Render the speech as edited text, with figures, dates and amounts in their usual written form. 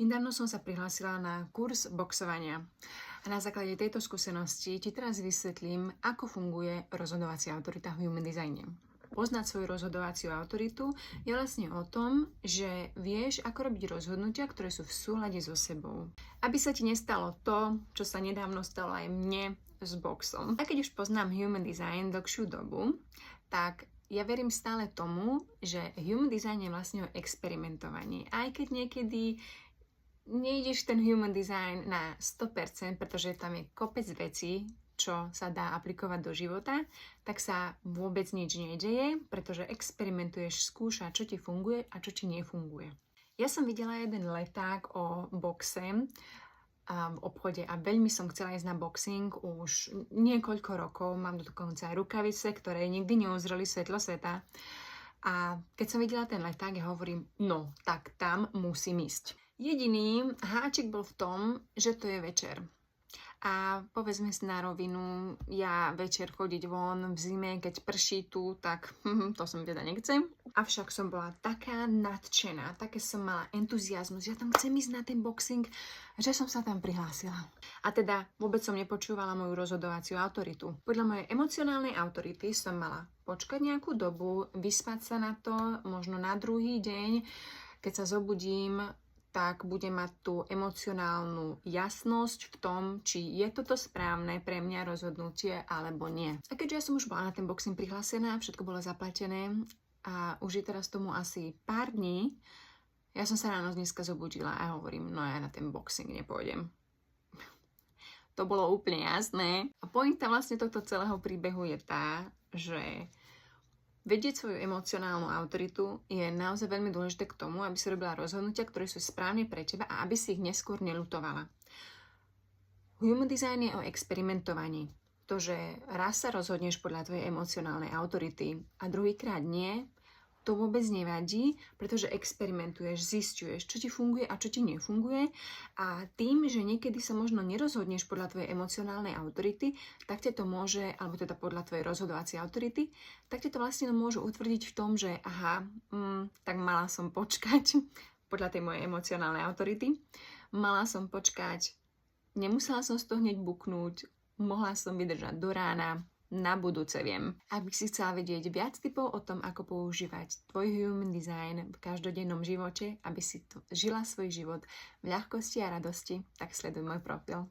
Nedávno som sa prihlásila na kurz boxovania. A na základe tejto skúsenosti ti teraz vysvetlím, ako funguje rozhodovacia autorita v Human Designe. Poznať svoju rozhodovaciu autoritu je vlastne o tom, že vieš, ako robiť rozhodnutia, ktoré sú v súlade so sebou. Aby sa ti nestalo to, čo sa nedávno stalo aj mne s boxom. A keď už poznám Human Design dlhšiu dobu, tak ja verím stále tomu, že Human Design je vlastne o experimentovaní. Aj keď niekedy nejdeš ten Human Design na 100%, pretože tam je kopec vecí, čo sa dá aplikovať do života, tak sa vôbec nič nedeje, pretože experimentuješ, skúšaš, čo ti funguje a čo ti nefunguje. Ja som videla jeden leták o boxe v obchode a veľmi som chcela ísť na boxing už niekoľko rokov. Mám dokonca aj rukavice, ktoré nikdy neuzreli svetlo sveta. A keď som videla ten leták, ja hovorím, no, tak tam musím ísť. Jediný háčik bol v tom, že to je večer. A povedzme si na rovinu, ja večer chodiť von v zime, keď prší tu, tak to som teda nechcem. Avšak som bola taká nadšená, také som mala entuziasmus, ja tam chcem ísť na ten boxing, že som sa tam prihlásila. A teda vôbec som nepočúvala moju rozhodovaciu autoritu. Podľa mojej emocionálnej autority som mala počkať nejakú dobu, vyspať sa na to, možno na druhý deň, keď sa zobudím, tak budem mať tú emocionálnu jasnosť v tom, či je toto správne pre mňa rozhodnutie alebo nie. A keďže ja som už bola na ten boxing prihlásená, všetko bolo zaplatené a už je teraz tomu asi pár dní, ja som sa ráno dneska zobudila a hovorím, no ja na ten boxing nepôjdem. To bolo úplne jasné. A pointa vlastne tohto celého príbehu je tá, že vedieť svoju emocionálnu autoritu je naozaj veľmi dôležité k tomu, aby si robila rozhodnutia, ktoré sú správne pre teba a aby si ich neskôr neľutovala. Human Design je o experimentovaní. To, že raz sa rozhodneš podľa tvojej emocionálnej autority a druhýkrát nie, to vôbec nevadí, pretože experimentuješ, zisťuješ, čo ti funguje a čo ti nefunguje a tým, že niekedy sa možno nerozhodneš podľa tvojej emocionálnej autority, tak ťa to môže, alebo teda podľa tvojej rozhodovacej autority, tak ťa to vlastne môže utvrdiť v tom, že aha, tak mala som počkať podľa tej mojej emocionálnej autority, mala som počkať, nemusela som z toho hneď buknúť, mohla som vydržať do rána. Na budúce viem. Ak by si chcela vedieť viac tipov o tom, ako používať tvoj Human Design v každodennom živote, aby si žila svoj život v ľahkosti a radosti, tak sleduj môj profil.